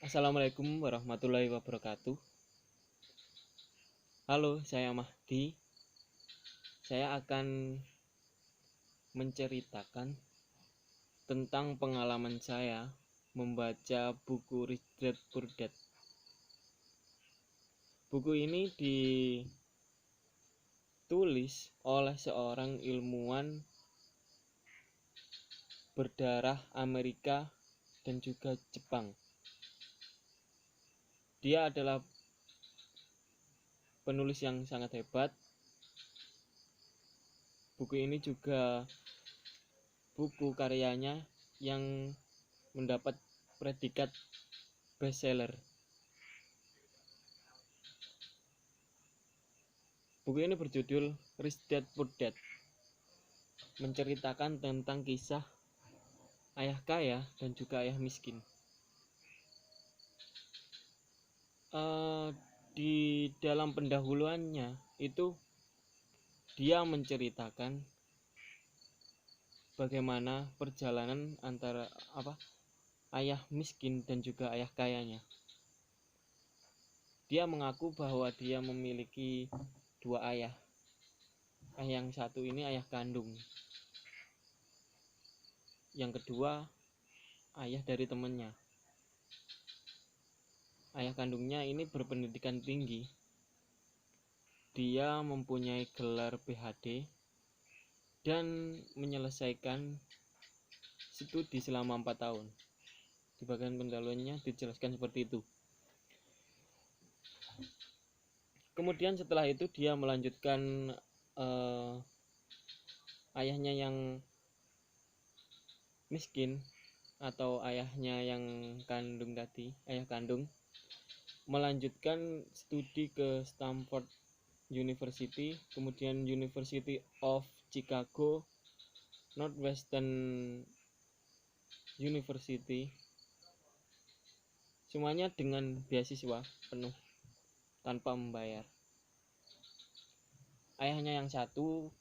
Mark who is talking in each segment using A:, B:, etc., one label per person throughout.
A: Assalamualaikum warahmatullahi wabarakatuh. Halo, saya Mahdi. Saya akan menceritakan tentang pengalaman saya membaca buku Rich Dad Poor Dad. Buku ini ditulis oleh seorang ilmuwan berdarah Amerika dan juga Jepang. Dia adalah penulis yang sangat hebat. Buku ini juga buku karyanya yang mendapat predikat bestseller. Buku ini berjudul Rich Dad Poor Dad, menceritakan tentang kisah ayah kaya dan juga ayah miskin. Di dalam pendahuluannya itu dia menceritakan bagaimana perjalanan antara ayah miskin dan juga ayah kayanya. Dia mengaku bahwa dia memiliki dua ayah. Yang satu ini ayah kandung, yang kedua ayah dari temannya. Ayah kandungnya ini berpendidikan tinggi. Dia mempunyai gelar PhD dan menyelesaikan studi selama 4 tahun. Di bagian pendahuluannya dijelaskan seperti itu. Kemudian setelah itu dia melanjutkan ayahnya yang miskin atau ayahnya yang kandung tadi, ayah kandung, melanjutkan studi ke Stanford University, kemudian University of Chicago, Northwestern University, semuanya dengan beasiswa penuh tanpa membayar. Ayahnya yang satu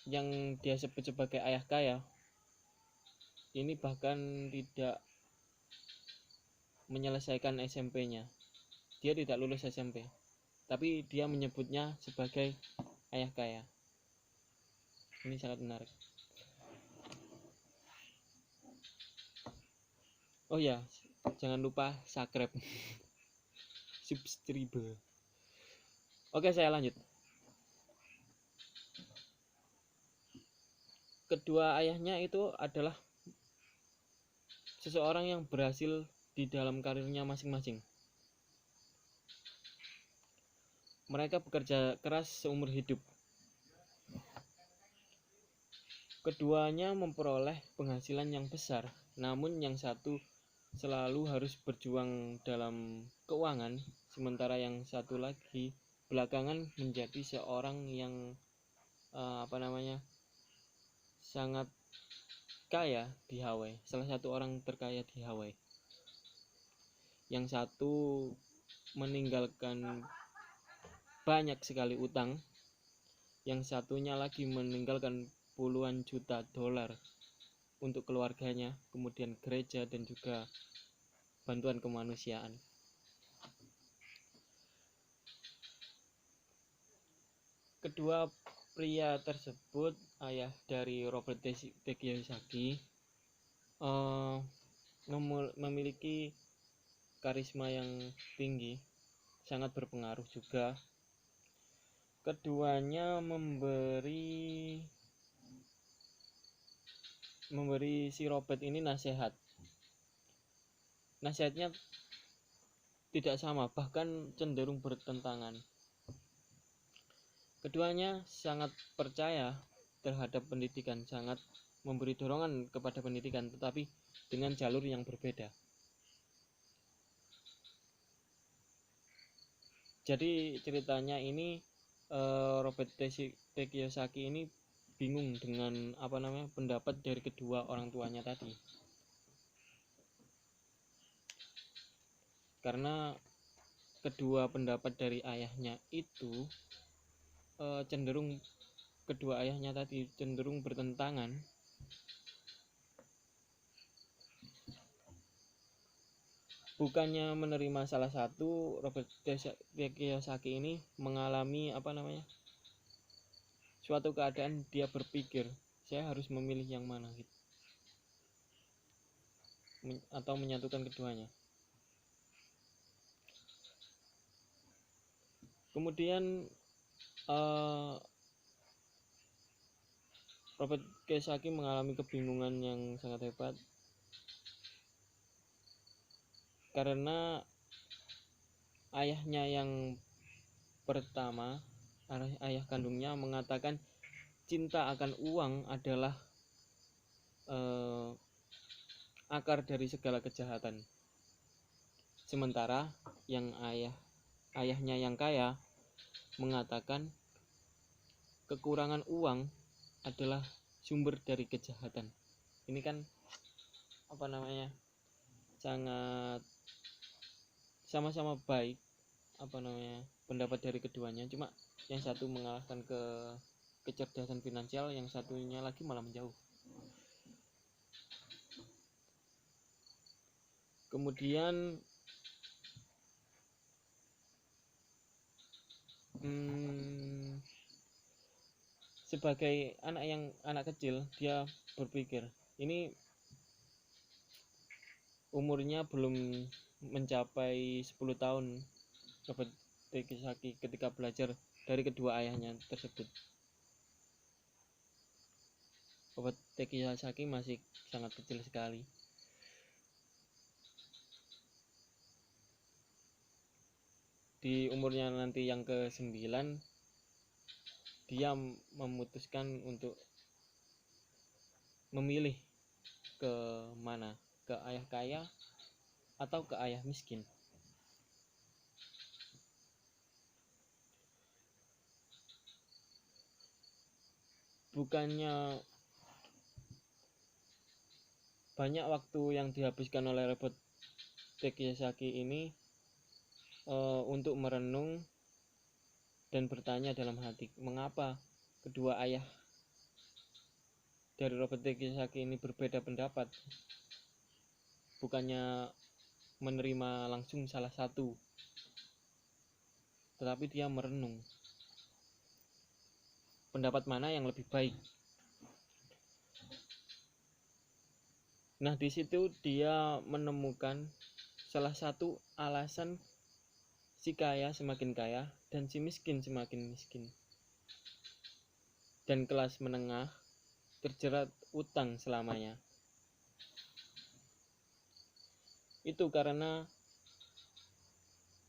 A: yang dia sebut sebagai ayah kaya ini bahkan tidak menyelesaikan SMP-nya. Dia tidak lulus SMP, tapi dia menyebutnya sebagai ayah kaya. Ini sangat menarik. Oh ya, jangan lupa subscribe. Subscribe. Oke, saya lanjut. Kedua ayahnya itu adalah seseorang yang berhasil di dalam karirnya masing-masing. Mereka bekerja keras seumur hidup. Keduanya memperoleh penghasilan yang besar, namun yang satu selalu harus berjuang dalam keuangan, sementara yang satu lagi belakangan menjadi seorang yang sangat kaya di Hawaii, salah satu orang terkaya di Hawaii. Yang satu meninggalkan banyak sekali utang, yang satunya lagi meninggalkan puluhan juta dolar untuk keluarganya, kemudian gereja dan juga bantuan kemanusiaan. Kedua pria tersebut, ayah dari Robert T. Kiyosaki, memiliki karisma yang tinggi, sangat berpengaruh juga. Keduanya memberi si Robert ini nasihat. Nasihatnya tidak sama, bahkan cenderung bertentangan. Keduanya sangat percaya terhadap pendidikan, sangat memberi dorongan kepada pendidikan, tetapi dengan jalur yang berbeda. Jadi ceritanya ini Robert T. Kiyosaki ini bingung dengan pendapat dari kedua orang tuanya tadi, karena kedua pendapat dari ayahnya itu cenderung kedua ayahnya tadi cenderung bertentangan, bukannya menerima salah satu, Robert Kiyosaki ini mengalami suatu keadaan dia berpikir saya harus memilih yang mana gitu, atau menyatukan keduanya. Kemudian Robert Kiyosaki mengalami kebingungan yang sangat hebat karena ayahnya yang pertama, ayah kandungnya mengatakan cinta akan uang adalah akar dari segala kejahatan. Sementara yang ayahnya yang kaya mengatakan kekurangan uang adalah sumber dari kejahatan. Ini kan sangat sama-sama baik pendapat dari keduanya, cuma yang satu mengalahkan kecerdasan finansial, yang satunya lagi malah menjauh. Kemudian sebagai anak kecil, dia berpikir ini umurnya belum mencapai 10 tahun Robert Kiyosaki ketika belajar dari kedua ayahnya tersebut. Robert Kiyosaki masih sangat kecil sekali. Di umurnya nanti yang ke-9, dia memutuskan untuk memilih ke mana, ke ayah kaya atau ke ayah miskin. Bukannya banyak waktu yang dihabiskan oleh Robert Kiyosaki ini untuk merenung dan bertanya dalam hati, mengapa kedua ayah dari Robert Kiyosaki ini berbeda pendapat. Bukannya menerima langsung salah satu, tetapi dia merenung pendapat mana yang lebih baik. Nah, di situ dia menemukan salah satu alasan si kaya semakin kaya dan si miskin semakin miskin, dan kelas menengah terjerat utang selamanya. Itu karena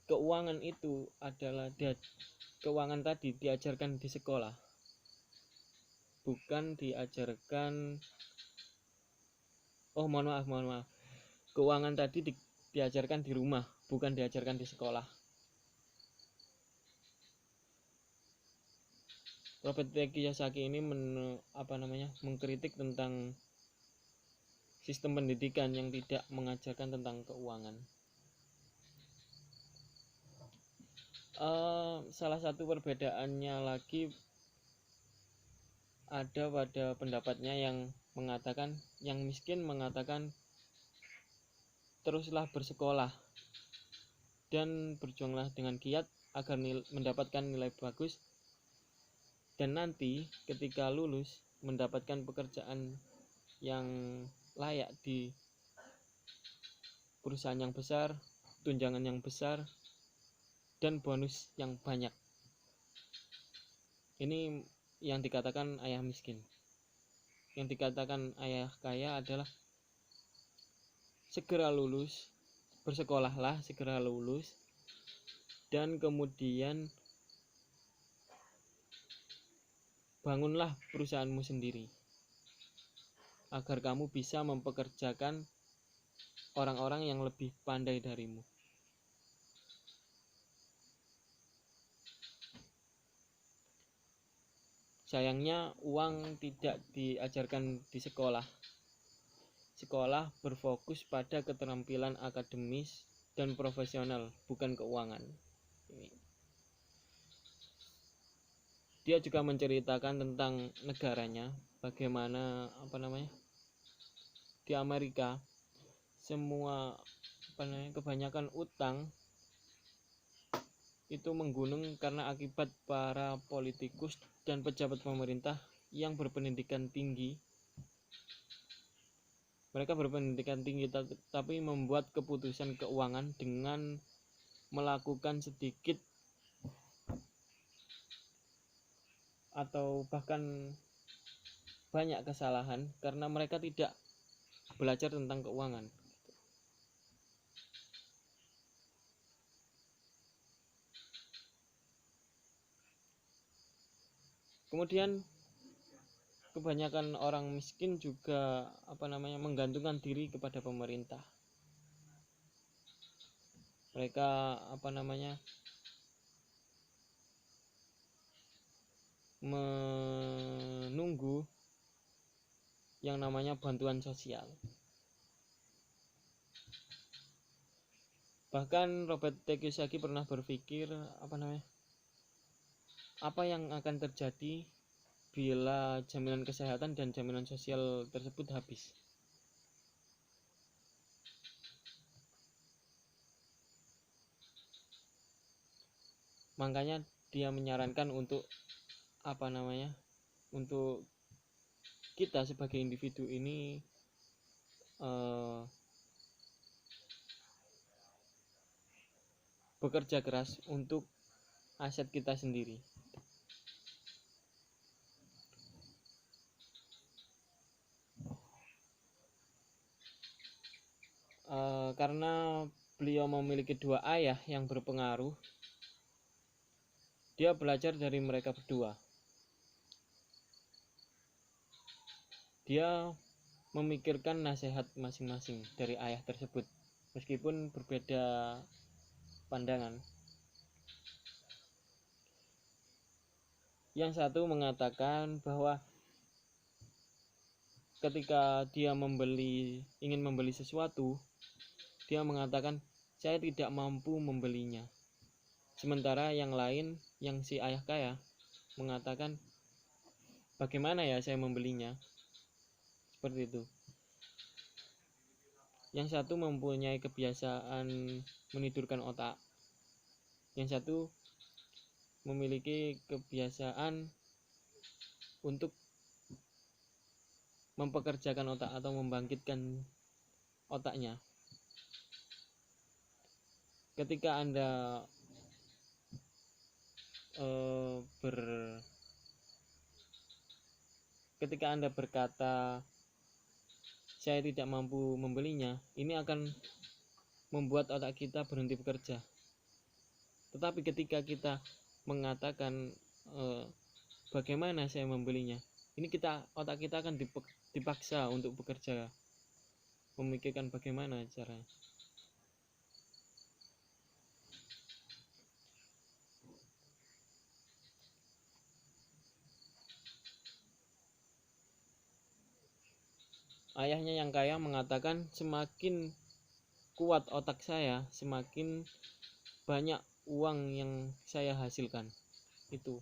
A: keuangan tadi diajarkan di sekolah, bukan diajarkan mohon maaf. Keuangan tadi diajarkan di rumah, bukan diajarkan di sekolah. Robert Kiyosaki ini mengkritik tentang sistem pendidikan yang tidak mengajarkan tentang keuangan. Salah satu perbedaannya lagi ada pada pendapatnya yang mengatakan, yang miskin mengatakan teruslah bersekolah dan berjuanglah dengan giat agar mendapatkan nilai bagus, dan nanti ketika lulus mendapatkan pekerjaan yang layak di perusahaan yang besar, tunjangan yang besar, dan bonus yang banyak. Ini yang dikatakan ayah miskin. Yang dikatakan ayah kaya adalah segera lulus, bersekolahlah, segera lulus, dan kemudian bangunlah perusahaanmu sendiri agar kamu bisa mempekerjakan orang-orang yang lebih pandai darimu. Sayangnya uang tidak diajarkan di sekolah. Sekolah berfokus pada keterampilan akademis dan profesional, bukan keuangan. dia juga menceritakan tentang negaranya, bagaimana di Amerika semua kebanyakan utang itu menggunung karena akibat para politikus dan pejabat pemerintah yang berpendidikan tinggi. Mereka berpendidikan tinggi tapi membuat keputusan keuangan dengan melakukan sedikit atau bahkan banyak kesalahan karena mereka tidak belajar tentang keuangan. Kemudian kebanyakan orang miskin juga menggantungkan diri kepada pemerintah. Mereka menunggu yang namanya bantuan sosial. Bahkan Robert T. Kiyosaki pernah berpikir apa yang akan terjadi bila jaminan kesehatan dan jaminan sosial tersebut habis. Makanya dia menyarankan untuk untuk kita sebagai individu ini bekerja keras untuk aset kita sendiri. Karena beliau memiliki dua ayah yang berpengaruh, dia belajar dari mereka berdua. Dia memikirkan nasihat masing-masing dari ayah tersebut, meskipun berbeda pandangan. Yang satu mengatakan bahwa ketika dia ingin membeli sesuatu, dia mengatakan saya tidak mampu membelinya. Sementara yang lain, yang si ayah kaya, mengatakan bagaimana ya saya membelinya? Seperti itu. Yang satu mempunyai kebiasaan menidurkan otak. Yang satu memiliki kebiasaan untuk mempekerjakan otak atau membangkitkan otaknya. Ketika Anda berkata saya tidak mampu membelinya, ini akan membuat otak kita berhenti bekerja. Tetapi ketika kita mengatakan bagaimana saya membelinya, ini otak kita akan dipaksa untuk bekerja, memikirkan bagaimana caranya. Ayahnya yang kaya mengatakan semakin kuat otak saya, semakin banyak uang yang saya hasilkan. Itu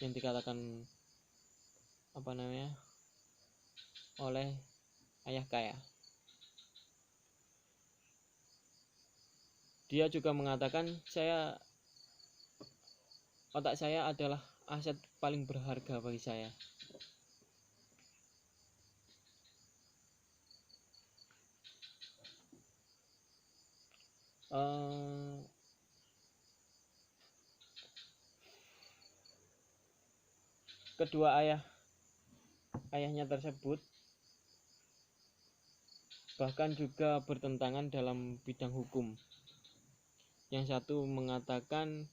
A: yang dikatakan oleh ayah kaya. Dia juga mengatakan otak saya adalah aset paling berharga bagi saya. Kedua ayahnya tersebut bahkan juga bertentangan dalam bidang hukum. Yang satu mengatakan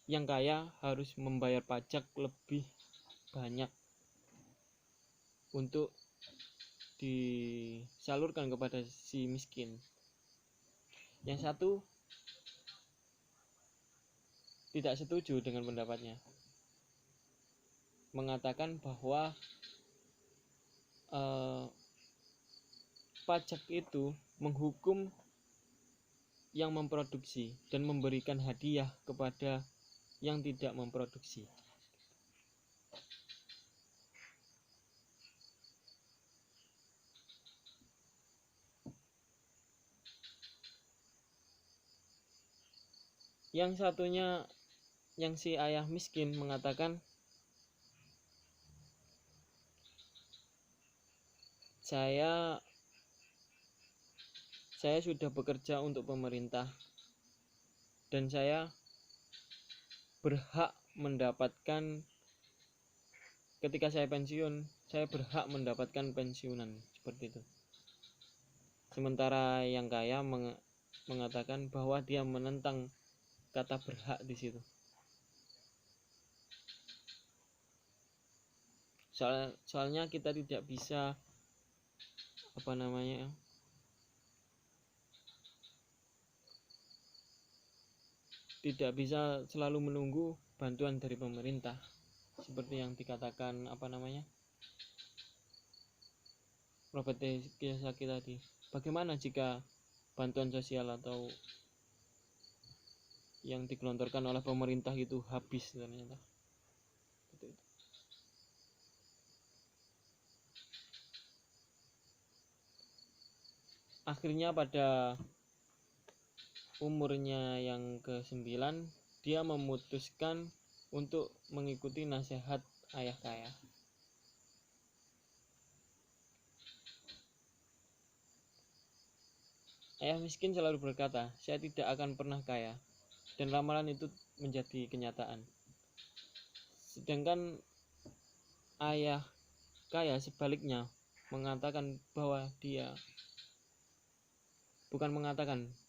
A: yang kaya harus membayar pajak lebih banyak untuk disalurkan kepada si miskin. Yang satu tidak setuju dengan pendapatnya, mengatakan bahwa pajak itu menghukum yang memproduksi dan memberikan hadiah kepada yang tidak memproduksi. Yang satunya, yang si ayah miskin mengatakan, saya sudah bekerja untuk pemerintah dan saya berhak mendapatkan, ketika saya pensiun, saya berhak mendapatkan pensiunan, seperti itu. Sementara yang kaya mengatakan bahwa dia menentang kata berhak di situ. Soalnya kita tidak bisa tidak bisa selalu menunggu bantuan dari pemerintah, seperti yang dikatakan Robert Kiyosaki tadi. Bagaimana jika bantuan sosial atau yang digelontorkan oleh pemerintah itu habis ternyata? Akhirnya pada umurnya yang ke-9 dia memutuskan untuk mengikuti nasihat ayah kaya. Ayah miskin selalu berkata, saya tidak akan pernah kaya, dan ramalan itu menjadi kenyataan. Sedangkan ayah kaya sebaliknya mengatakan bahwa dia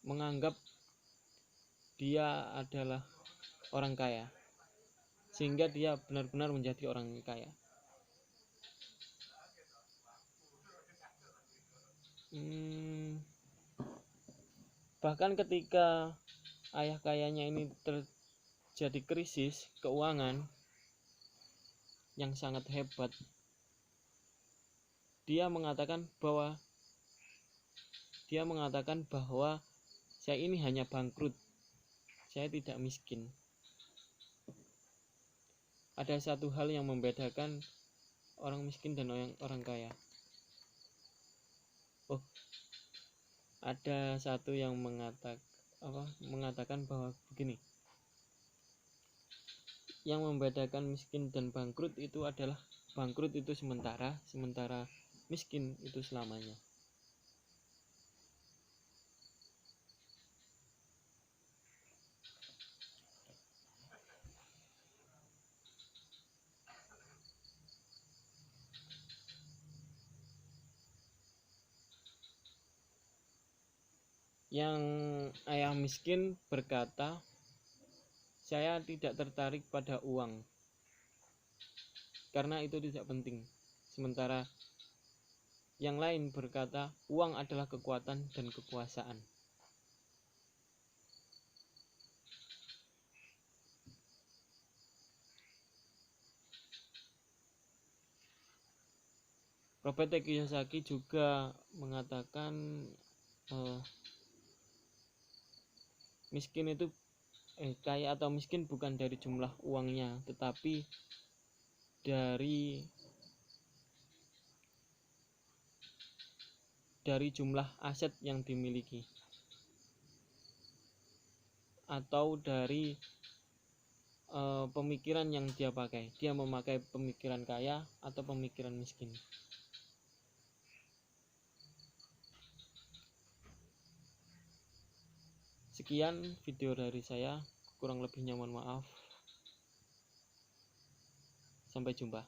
A: menganggap dia adalah orang kaya, sehingga dia benar-benar menjadi orang kaya. Bahkan ketika ayah kayanya ini terjadi krisis keuangan yang sangat hebat, dia mengatakan bahwa saya ini hanya bangkrut, saya tidak miskin. Ada satu hal yang membedakan orang miskin dan orang kaya. Ada satu yang mengatakan bahwa begini, yang membedakan miskin dan bangkrut itu adalah bangkrut itu sementara miskin itu selamanya. Yang ayah miskin berkata, saya tidak tertarik pada uang karena itu tidak penting. Sementara yang lain berkata, uang adalah kekuatan dan kekuasaan. Robert Kiyosaki juga mengatakan kaya atau miskin bukan dari jumlah uangnya, tetapi dari jumlah aset yang dimiliki, atau dari pemikiran yang dia pakai. Dia memakai pemikiran kaya atau pemikiran miskin. Sekian video dari saya, kurang lebihnya mohon maaf. Sampai jumpa.